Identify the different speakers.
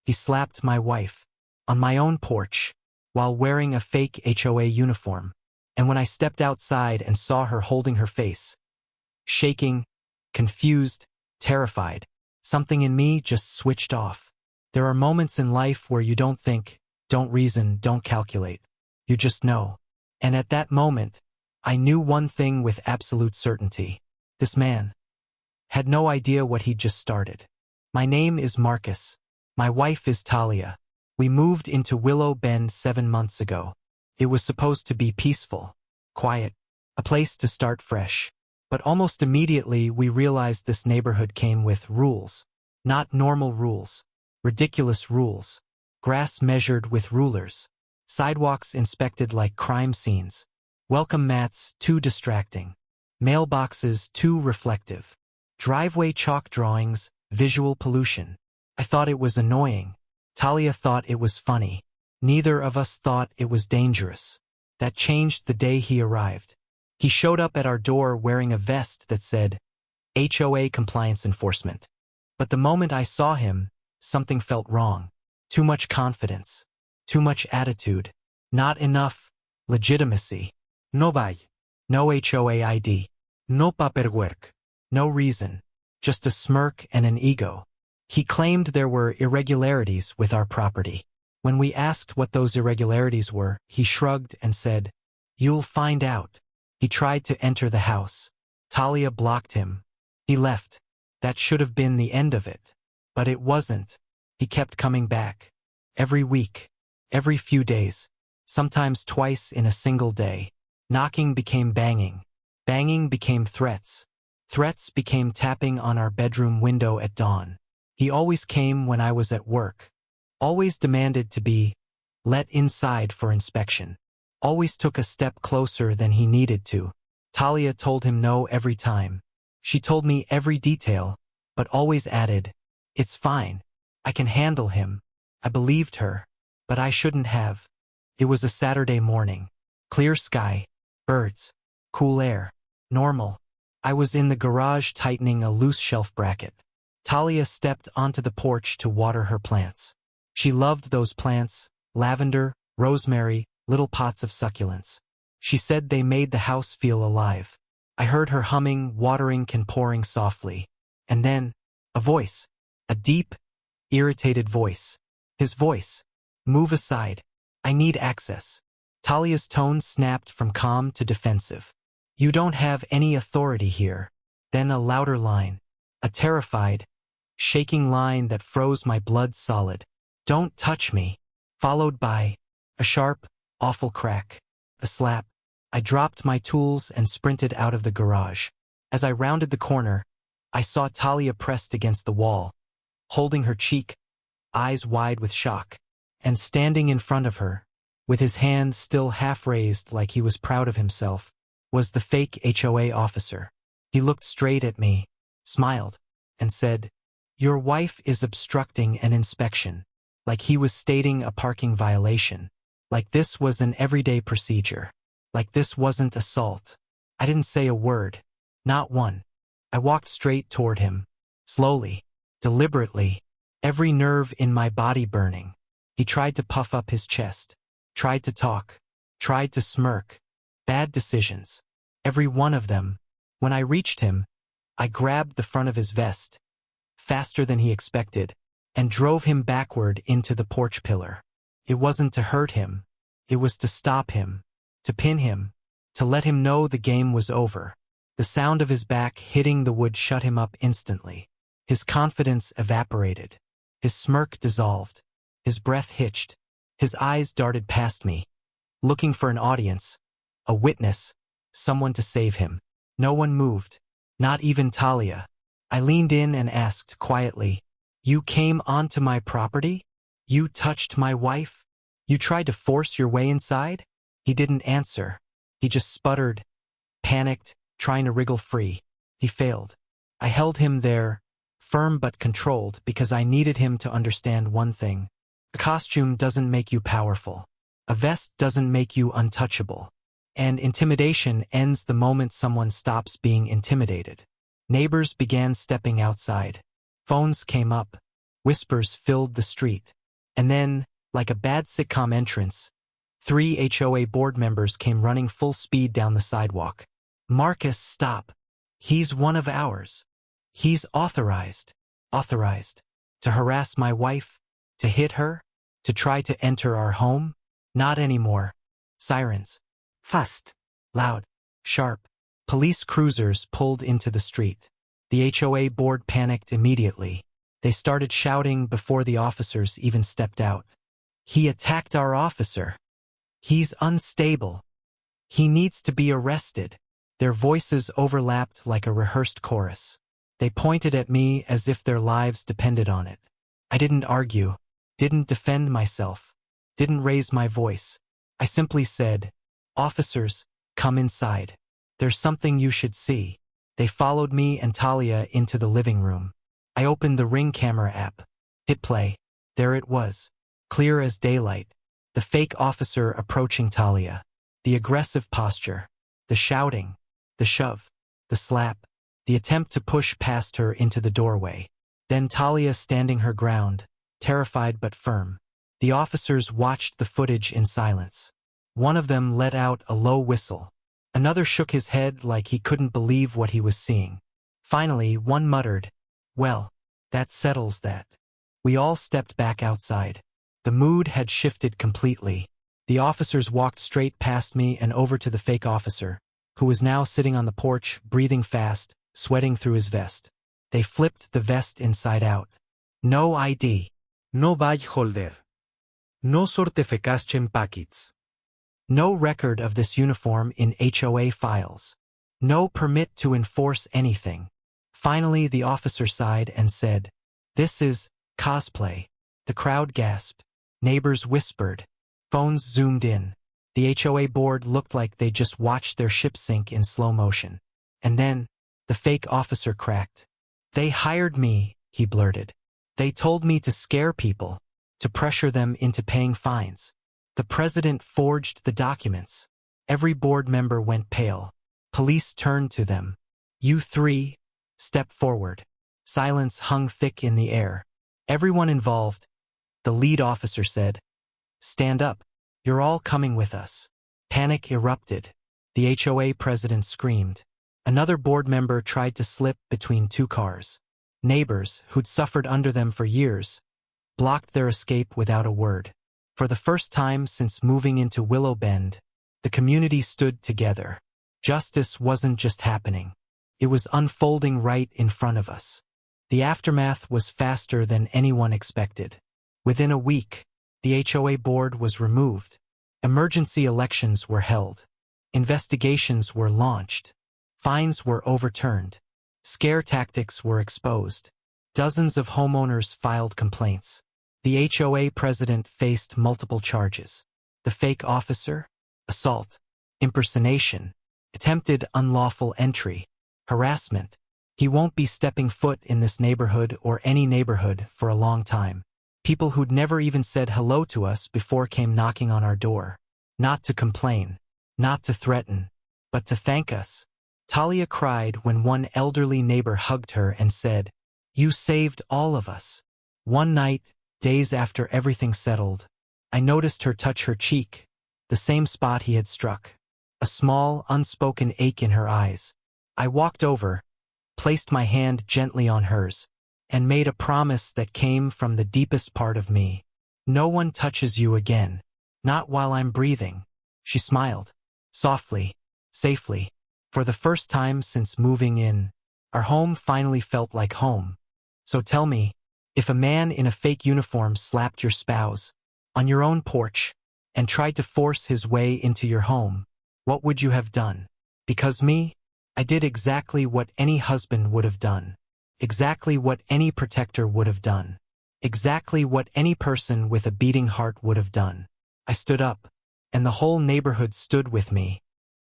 Speaker 1: He slapped my wife. On my own porch, while wearing a fake HOA uniform. And when I stepped outside and saw her holding her face, shaking, confused, terrified, something in me just switched off. There are moments in life where you don't think, don't reason, don't calculate. You just know. And at that moment, I knew one thing with absolute certainty. This man had no idea what he'd just started. My name is Marcus. My wife is Talia. We moved into Willow Bend 7 months ago. It was supposed to be peaceful, quiet, a place to start fresh. But almost immediately we realized this neighborhood came with rules. Not normal rules. Ridiculous rules. Grass measured with rulers. Sidewalks inspected like crime scenes. Welcome mats too distracting. Mailboxes too reflective. Driveway chalk drawings, visual pollution. I thought it was annoying. Talia thought it was funny. Neither of us thought it was dangerous. That changed the day he arrived. He showed up at our door wearing a vest that said, HOA Compliance Enforcement. But the moment I saw him, something felt wrong. Too much confidence. Too much attitude. Not enough legitimacy. No buy. No HOA ID. No paperwork. No reason. Just a smirk and an ego. He claimed there were irregularities with our property. When we asked what those irregularities were, he shrugged and said, "You'll find out." He tried to enter the house. Talia blocked him. He left. That should have been the end of it. But it wasn't. He kept coming back. Every week. Every few days. Sometimes twice in a single day. Knocking became banging. Banging became threats. Threats became tapping on our bedroom window at dawn. He always came when I was at work. Always demanded to be let inside for inspection. Always took a step closer than he needed to. Talia told him no every time. She told me every detail, but always added, "It's fine. I can handle him." I believed her, but I shouldn't have. It was a Saturday morning. Clear sky, birds, cool air, normal. I was in the garage tightening a loose shelf bracket. Talia stepped onto the porch to water her plants. She loved those plants, lavender, rosemary, little pots of succulents. She said they made the house feel alive. I heard her humming, watering and pouring softly. And then, a voice. A deep, irritated voice. His voice. "Move aside. I need access." Talia's tone snapped from calm to defensive. "You don't have any authority here." Then a louder line. A terrified, shaking line that froze my blood solid. "Don't touch me." Followed by a sharp, awful crack. A slap. I dropped my tools and sprinted out of the garage. As I rounded the corner, I saw Talia pressed against the wall, holding her cheek, eyes wide with shock. And standing in front of her, with his hand still half raised like he was proud of himself, was the fake HOA officer. He looked straight at me, smiled, and said, "Your wife is obstructing an inspection," like he was stating a parking violation, like this was an everyday procedure, like this wasn't assault. I didn't say a word, not one. I walked straight toward him, slowly, deliberately, every nerve in my body burning. He tried to puff up his chest, tried to talk, tried to smirk. Bad decisions, every one of them. When I reached him, I grabbed the front of his vest, faster than he expected, and drove him backward into the porch pillar. It wasn't to hurt him. It was to stop him, to pin him, to let him know the game was over. The sound of his back hitting the wood shut him up instantly. His confidence evaporated. His smirk dissolved. His breath hitched. His eyes darted past me, looking for an audience, a witness, someone to save him. No one moved, not even Talia. I leaned in and asked quietly, "You came onto my property? You touched my wife? You tried to force your way inside?" He didn't answer. He just sputtered, panicked, trying to wriggle free. He failed. I held him there, firm but controlled, because I needed him to understand one thing. A costume doesn't make you powerful. A vest doesn't make you untouchable. And intimidation ends the moment someone stops being intimidated. Neighbors began stepping outside. Phones came up. Whispers filled the street. And then, like a bad sitcom entrance, 3 HOA board members came running full speed down the sidewalk. Marcus, stop. He's one of ours. He's authorized to harass my wife, to hit her, to try to enter our home. Not anymore. Sirens. Fast. Loud. Sharp. Police cruisers pulled into the street. The HOA board panicked immediately. They started shouting before the officers even stepped out. He attacked our officer. He's unstable. He needs to be arrested. Their voices overlapped like a rehearsed chorus. They pointed at me as if their lives depended on it. I didn't argue, didn't defend myself, didn't raise my voice. I simply said, "Officers, come inside. There's something you should see." They followed me and Talia into the living room. I opened the Ring camera app. Hit play. There it was, clear as daylight. The fake officer approaching Talia. The aggressive posture. The shouting. The shove. The slap. The attempt to push past her into the doorway. Then Talia standing her ground, terrified but firm. The officers watched the footage in silence. One of them let out a low whistle. Another shook his head like he couldn't believe what he was seeing. Finally, one muttered, "Well, that settles that." We all stepped back outside. The mood had shifted completely. The officers walked straight past me and over to the fake officer, who was now sitting on the porch, breathing fast, sweating through his vest. They flipped the vest inside out. No ID. No badge holder. No certification packets. No record of this uniform in HOA files. No permit to enforce anything. Finally, the officer sighed and said, "This is cosplay." The crowd gasped. Neighbors whispered. Phones zoomed in. The HOA board looked like they just watched their ship sink in slow motion. And then, the fake officer cracked. "They hired me," he blurted. "They told me to scare people, to pressure them into paying fines. The president forged the documents." Every board member went pale. Police turned to them. "You 3, step forward." Silence hung thick in the air. Everyone involved, the lead officer said, "Stand up. You're all coming with us." Panic erupted. The HOA president screamed. Another board member tried to slip between 2 cars. Neighbors, who'd suffered under them for years, blocked their escape without a word. For the first time since moving into Willow Bend, the community stood together. Justice wasn't just happening. It was unfolding right in front of us. The aftermath was faster than anyone expected. Within a week, the HOA board was removed. Emergency elections were held. Investigations were launched. Fines were overturned. Scare tactics were exposed. Dozens of homeowners filed complaints. The HOA president faced multiple charges. The fake officer, assault, impersonation, attempted unlawful entry, harassment. He won't be stepping foot in this neighborhood or any neighborhood for a long time. People who'd never even said hello to us before came knocking on our door. Not to complain, not to threaten, but to thank us. Talia cried when one elderly neighbor hugged her and said, "You saved all of us." One night, days after everything settled, I noticed her touch her cheek, the same spot he had struck. A small, unspoken ache in her eyes. I walked over, placed my hand gently on hers, and made a promise that came from the deepest part of me. "No one touches you again. Not while I'm breathing." She smiled. Softly, safely. For the first time since moving in, our home finally felt like home. So tell me, if a man in a fake uniform slapped your spouse on your own porch and tried to force his way into your home, what would you have done? Because me, I did exactly what any husband would have done. Exactly what any protector would have done. Exactly what any person with a beating heart would have done. I stood up, and the whole neighborhood stood with me.